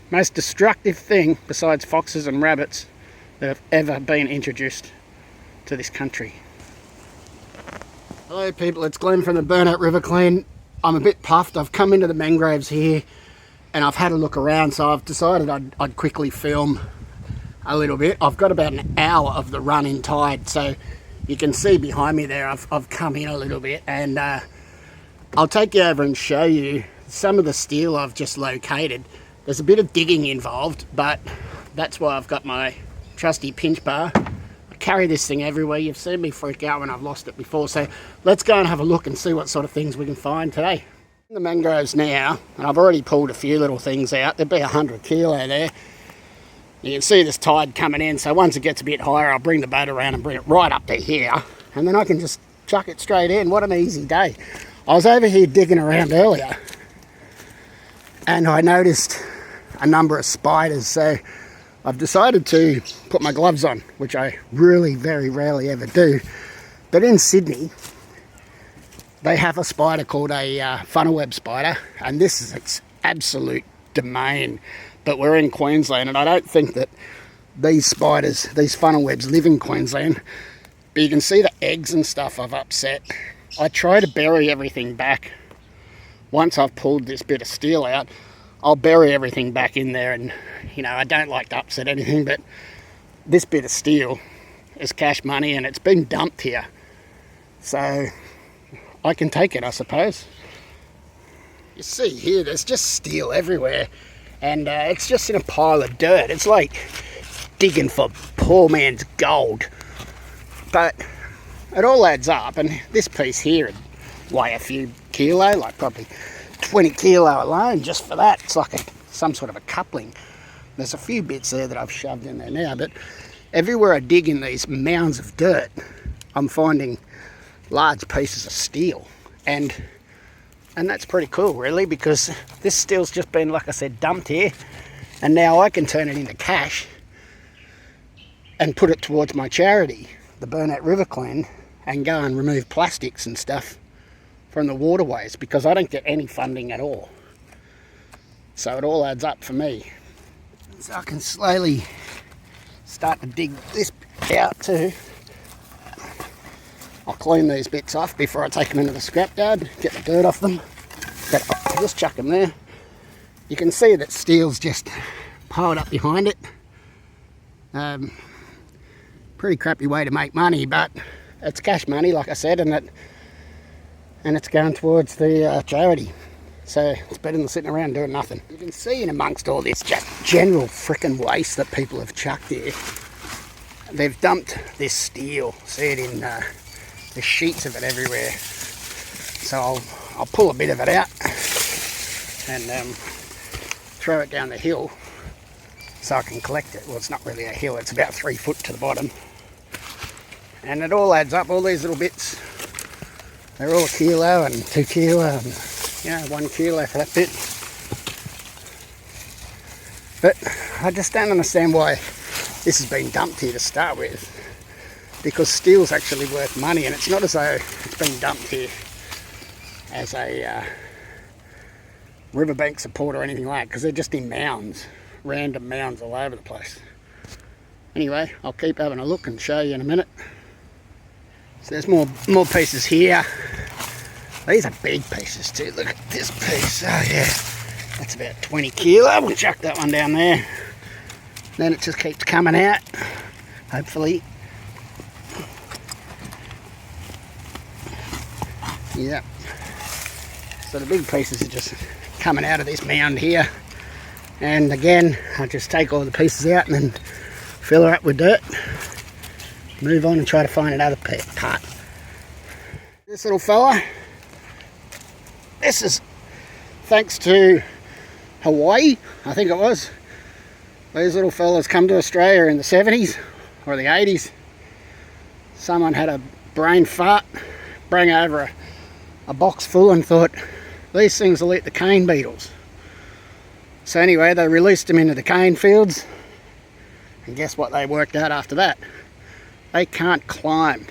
Most destructive thing besides foxes and rabbits that have ever been introduced to this country. Hello people, it's Glenn from the Burnout River Clean. I'm a bit puffed. I've come into the mangroves here and I've had a look around, so I've decided I'd quickly film a little bit. I've got about an hour of the run-in tide, so you can see behind me there I've come in a little bit, and I'll take you over and show you some of the steel I've just located. There's a bit of digging involved, but that's why I've got my trusty pinch bar. I carry this thing everywhere. You've seen me freak out when I've lost it before, so let's go and have a look and see what sort of things we can find today. In the mangroves now, and I've already pulled a few little things out. There'd be 100 kilo there. You can see this tide coming in, so once it gets a bit higher, I'll bring the boat around and bring it right up to here, and then I can just chuck it straight in. What an easy day. I was over here digging around earlier, and I noticed a number of spiders, so I've decided to put my gloves on, which I really very rarely ever do. But in Sydney, they have a spider called a funnel web spider, and this is its absolute domain. But we're in Queensland, and I don't think that these spiders, these funnel webs, live in Queensland. But you can see the eggs and stuff I've upset. I try to bury everything back. Once I've pulled this bit of steel out, I'll bury everything back in there, and you know, I don't like to upset anything, but this bit of steel is cash money and it's been dumped here, so I can take it, I suppose. You see here, there's just steel everywhere, and it's just in a pile of dirt. It's like digging for poor man's gold, but it all adds up, and this piece here would weigh a few kilo, like probably 20 kilo alone just for that. It's like some sort of a coupling. There's a few bits there that I've shoved in there now, but everywhere I dig in these mounds of dirt, I'm finding large pieces of steel, and that's pretty cool really, because this steel's just been, like I said, dumped here, and now I can turn it into cash and put it towards my charity, the Burnout River Clean, and go and remove plastics and stuff from the waterways, because I don't get any funding at all. So it all adds up for me. So I can slowly start to dig this out too. I'll clean these bits off before I take them into the scrapyard, get the dirt off them. But I'll just chuck them there. You can see that steel's just piled up behind it. Pretty crappy way to make money, but it's cash money, like I said, and it's going towards the charity. So it's better than sitting around doing nothing. You can see in amongst all this just general frickin' waste that people have chucked here, they've dumped this steel. See it in there's sheets of it everywhere. So I'll pull a bit of it out and throw it down the hill so I can collect it. Well, it's not really a hill, it's about 3 foot to the bottom. And it all adds up, all these little bits. They're all a kilo and 2 kilo and 1 kilo for that bit. But I just don't understand why this has been dumped here to start with, because steel's actually worth money, and it's not as though it's been dumped here as a riverbank support or anything like that, because they're just in mounds, random mounds all over the place. Anyway, I'll keep having a look and show you in a minute. So there's more pieces here. These are big pieces too. Look at this piece. Oh yeah, that's about 20 kilo. We'll chuck that one down there. Then it just keeps coming out, hopefully. Yeah. So the big pieces are just coming out of this mound here. And again, I'll just take all the pieces out and then fill her up with dirt. Move on and try to find another part. This little fella, this is thanks to Hawaii, I think it was. These little fellas come to Australia in the 70s or the 80s. Someone had a brain fart, bring over a box full and thought, these things will eat the cane beetles. So anyway, they released them into the cane fields, and guess what they worked out after that? They can't climb.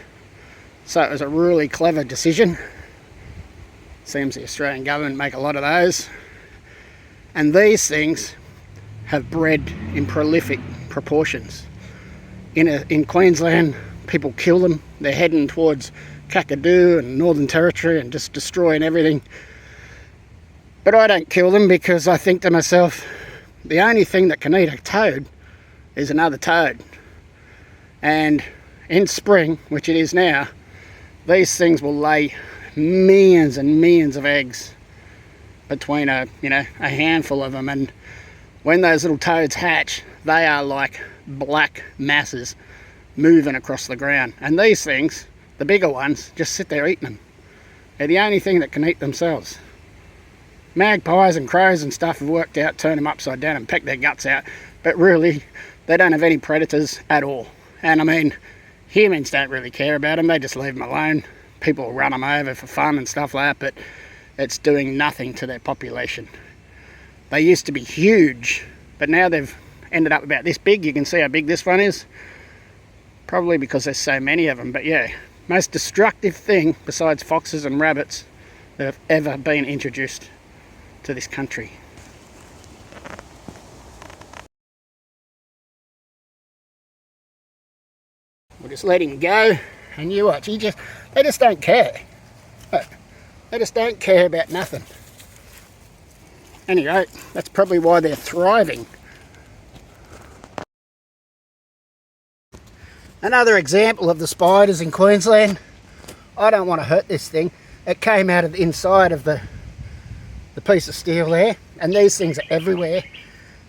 So it was a really clever decision. Seems the Australian government make a lot of those. And these things have bred in prolific proportions. In Queensland, people kill them. They're heading towards Kakadu and Northern Territory and just destroying everything. But I don't kill them because I think to myself, the only thing that can eat a toad is another toad. And in spring, which it is now, these things will lay millions and millions of eggs between a handful of them. And when those little toads hatch, they are like black masses moving across the ground. And these things, the bigger ones, just sit there eating them. They're the only thing that can eat themselves. Magpies and crows and stuff have worked out, turn them upside down and peck their guts out, but really they don't have any predators at all. And I mean, humans don't really care about them, they just leave them alone. People run them over for fun and stuff like that, but it's doing nothing to their population. They used to be huge, but now they've ended up about this big. You can see how big this one is, probably because there's so many of them. But yeah, most destructive thing besides foxes and rabbits that have ever been introduced to this country. We'll just let him go, and you watch. They just don't care. They just don't care about nothing. Anyway, that's probably why they're thriving. Another example of the spiders in Queensland. I don't want to hurt this thing. It came out of the inside of the piece of steel there, and these things are everywhere.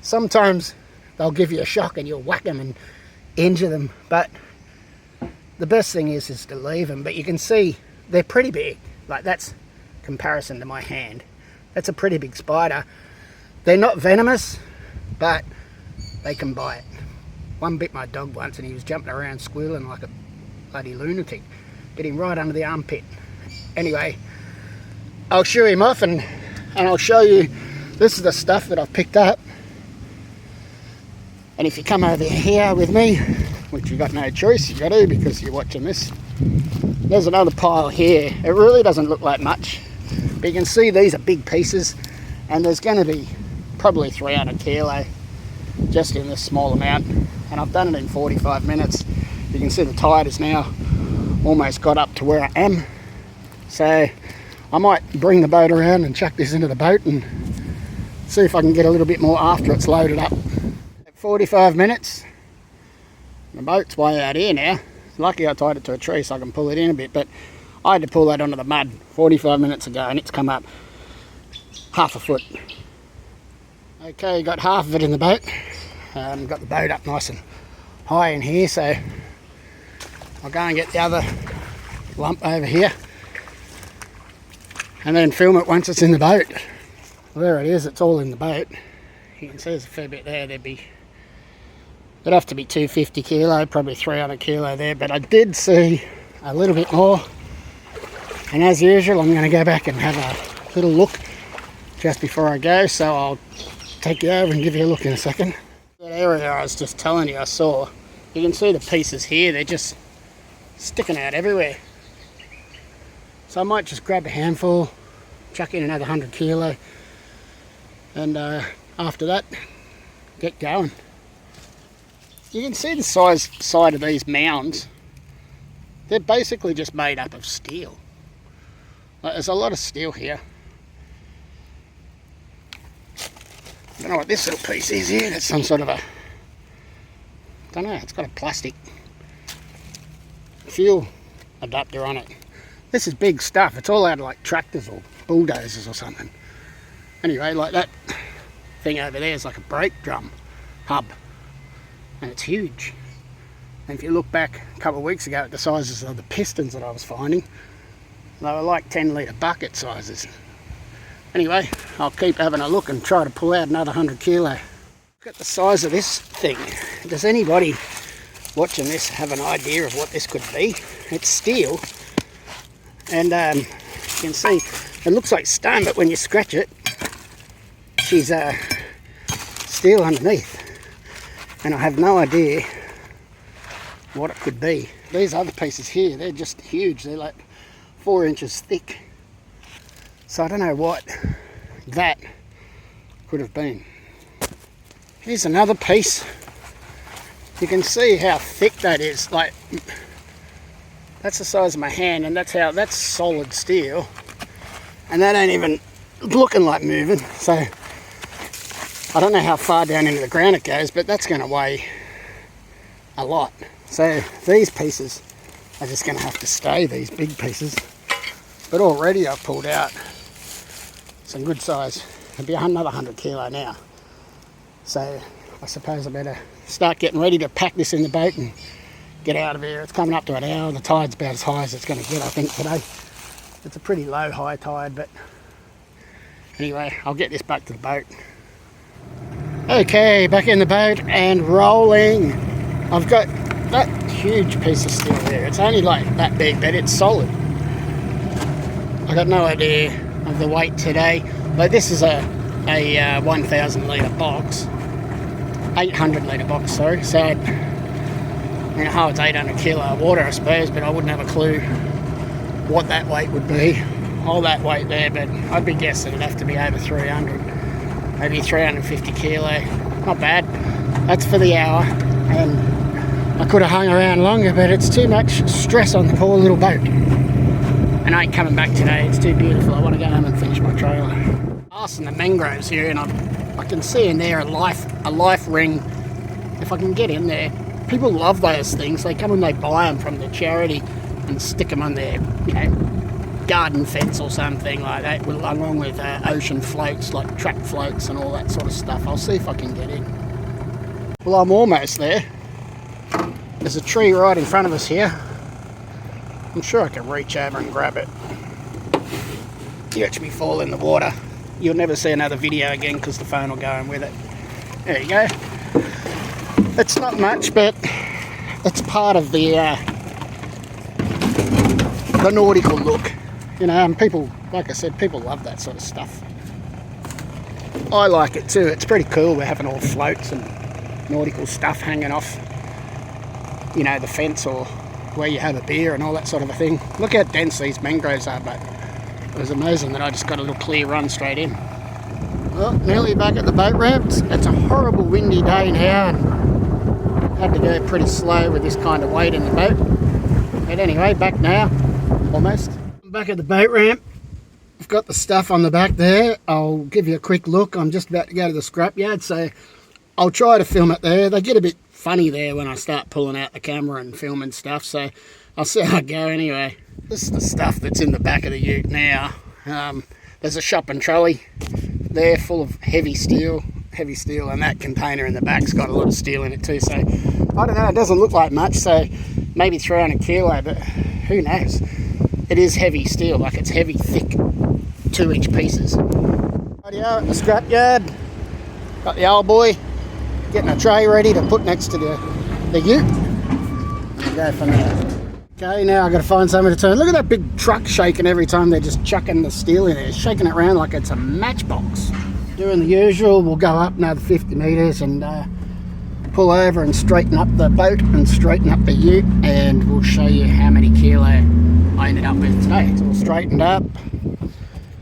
Sometimes they'll give you a shock and you'll whack them and injure them, but the best thing is to leave them. But you can see they're pretty big. Like, that's comparison to my hand. That's a pretty big spider. They're not venomous, but they can bite. One bit my dog once and he was jumping around squealing like a bloody lunatic. Get him right under the armpit. Anyway, I'll shoo him off and I'll show you, this is the stuff that I've picked up. And if you come over here with me, which you've got no choice, you've got to because you're watching this, there's another pile here. It really doesn't look like much, but you can see these are big pieces, and there's going to be probably 300 kilo just in this small amount, and I've done it in 45 minutes. You can see the tide is now almost got up to where I am, so I might bring the boat around and chuck this into the boat and see if I can get a little bit more after it's loaded up. At 45 minutes, the boat's way out here now. Lucky I tied it to a tree so I can pull it in a bit, but I had to pull that onto the mud 45 minutes ago and it's come up half a foot. Okay, got half of it in the boat. Got the boat up nice and high in here, so I'll go and get the other lump over here and then film it once it's in the boat. Well, there it is, it's all in the boat. You can see there's a fair bit there. It'd have to be 250 kilo, probably 300 kilo there, but I did see a little bit more. And as usual, I'm going to go back and have a little look just before I go, so I'll take you over and give you a look in a second. That area I was just telling you I saw, you can see the pieces here, they're just sticking out everywhere. So I might just grab a handful, chuck in another 100 kilo, and after that, get going. You can see the side of these mounds. They're basically just made up of steel. Like, there's a lot of steel here. I don't know what this little piece is here. That's some sort of a, don't know, it's got a plastic fuel adapter on it. This is big stuff. It's all out of like tractors or bulldozers or something. Anyway, like that thing over there is like a brake drum hub. And it's huge. And if you look back a couple of weeks ago at the sizes of the pistons that I was finding, they were like 10 litre bucket sizes. Anyway, I'll keep having a look and try to pull out another 100 kilo. Look at the size of this thing. Does anybody watching this have an idea of what this could be? It's steel, and you can see it looks like stone, but when you scratch it, she's steel underneath. And I have no idea what it could be. These other pieces here, they're just huge. They're like 4 inches thick. So I don't know what that could have been. Here's another piece. You can see how thick that is. Like, that's the size of my hand, and that's solid steel. And that ain't even looking like moving. So I don't know how far down into the ground it goes, but that's going to weigh a lot. So these pieces are just going to have to stay, these big pieces. But already I've pulled out some good size. It'll be another 100 kilo now. So I suppose I better start getting ready to pack this in the boat and get out of here. It's coming up to an hour. The tide's about as high as it's going to get, I think, today. It's a pretty low high tide, but anyway, I'll get this back to the boat. Okay, back in the boat and rolling. I've got that huge piece of steel there. It's only like that big, but it's solid. I got no idea of the weight today. But this is a 1,000 litre box. 800 litre box, sorry. So it holds 800 kilo of water, I suppose, but I wouldn't have a clue what that weight would be. All that weight there, but I'd be guessing it'd have to be over 300. Maybe 350 kilo. Not bad. That's for the hour. And I could have hung around longer, but it's too much stress on the poor little boat. And I ain't coming back today. It's too beautiful. I want to go home and finish my trailer. Passing the mangroves here, and I can see in there a life ring. If I can get in there, people love those things. They come and they buy them from the charity and stick them on their, garden fence or something like that, along with ocean floats, like track floats and all that sort of stuff. I'll see if I can get in. Well, I'm almost there. There's a tree right in front of us here. I'm sure I can reach over and grab it. You watch me fall in the water. You'll never see another video again because the phone will go in with it. There you go. It's not much, but it's part of the nautical look. And people, like I said, people love that sort of stuff. I like it too. It's pretty cool. We're having all floats and nautical stuff hanging off, the fence or where you have a beer and all that sort of a thing. Look how dense these mangroves are, but it was amazing that I just got a little clear run straight in. Well, nearly back at the boat ramp. It's a horrible windy day now, and had to go pretty slow with this kind of weight in the boat. But anyway, back now, almost. I'm back at the boat ramp. I've got the stuff on the back there. I'll give you a quick look. I'm just about to go to the scrapyard, so I'll try to film it there. They get a bit funny there when I start pulling out the camera and filming stuff, so I'll see how I go anyway. This is the stuff that's in the back of the ute now. There's a shopping trolley there full of heavy steel, and that container in the back's got a lot of steel in it too, so I don't know, it doesn't look like much, so maybe 300 kilo, but who knows. It is heavy steel, like it's heavy, thick, 2-inch pieces. Rightio, at the scrapyard, got the old boy getting a tray ready to put next to the ute. Go from there. Okay, now I've got to find somewhere to turn. Look at that big truck shaking every time they're just chucking the steel in there, shaking it around like it's a matchbox. Doing the usual, we'll go up another 50 metres and pull over and straighten up the boat and straighten up the ute, and we'll show you how many kilo I ended up with today. It's all straightened up,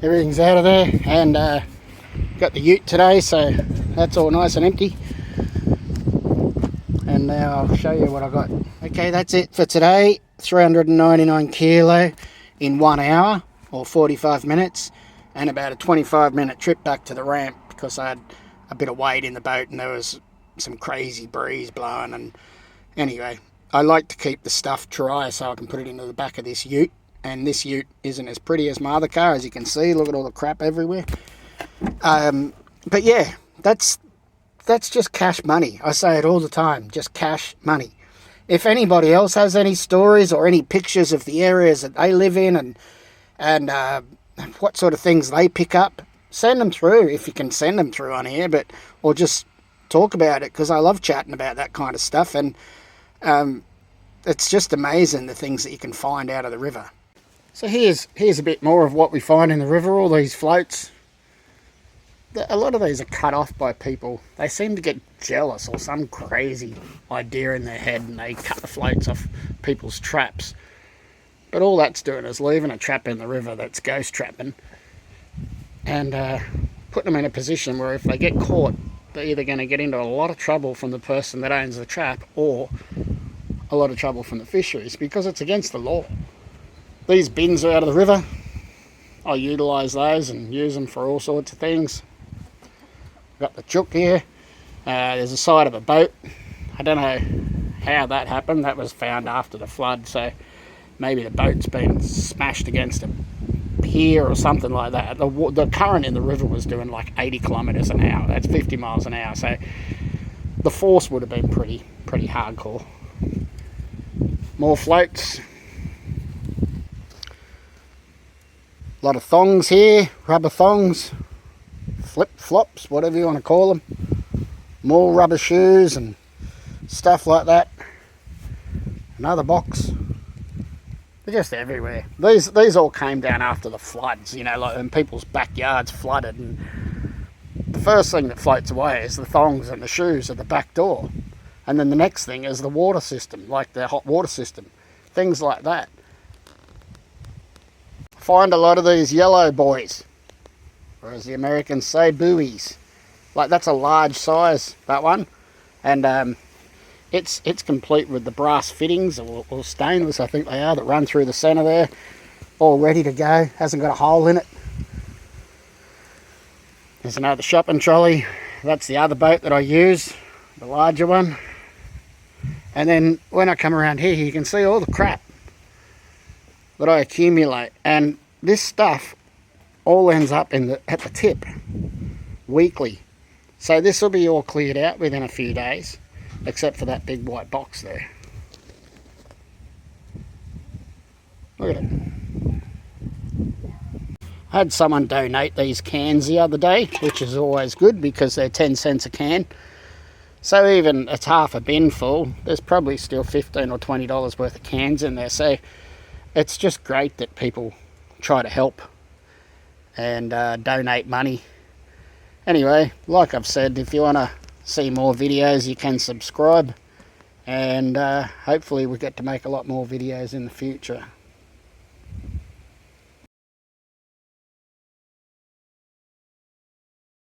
everything's out of there, and got the ute today, so that's all nice and empty. And now I'll show you what I got. Okay, that's it for today. 399 kilo in 1 hour or 45 minutes, and about a 25-minute trip back to the ramp because I had a bit of weight in the boat and there was some crazy breeze blowing. And anyway, I like to keep the stuff dry so I can put it into the back of this ute, and this ute isn't as pretty as my other car, as you can see. Look at all the crap everywhere. But yeah, that's just cash money. I say it all the time, just cash money. If anybody else has any stories or any pictures of the areas that they live in and what sort of things they pick up, send them through if you can send them through on here, or just talk about it, because I love chatting about that kind of stuff, and it's just amazing the things that you can find out of the river. So here's a bit more of what we find in the river, all these floats. A lot of these are cut off by people. They seem to get jealous or some crazy idea in their head, and they cut the floats off people's traps. But all that's doing is leaving a trap in the river that's ghost trapping, and putting them in a position where if they get caught they're either going to get into a lot of trouble from the person that owns the trap or a lot of trouble from the fisheries, because it's against the law. These bins are out of the river. I utilise those and use them for all sorts of things. Got the chook here. There's a side of a boat. I don't know how that happened. That was found after the flood, so maybe the boat's been smashed against a pier or something like that. The current in the river was doing like 80 kilometres an hour. That's 50 miles an hour, so the force would have been pretty hardcore. More floats. A lot of thongs here, rubber thongs, flip-flops, whatever you want to call them. More rubber shoes and stuff like that. Another box. They're just everywhere. These all came down after the floods, you know, like when people's backyards flooded, and the first thing that floats away is the thongs and the shoes at the back door. And then the next thing is the water system, like the hot water system. Things like that. Find a lot of these yellow boys, or as the Americans say, buoys. Like, that's a large size, that one. And it's complete with the brass fittings, or stainless I think they are, that run through the centre there. All ready to go, hasn't got a hole in it. There's another shopping trolley. That's the other boat that I use, the larger one. And then when I come around here, you can see all the crap that I accumulate, and this stuff all ends up at the tip weekly. So this will be all cleared out within a few days, except for that big white box there. Look at it. I had someone donate these cans the other day, which is always good because they're 10 cents a can. So even it's half a bin full, there's probably still $15 or $20 worth of cans in there. So it's just great that people try to help and donate money. Anyway, like I've said, if you want to see more videos, you can subscribe, and hopefully we get to make a lot more videos in the future.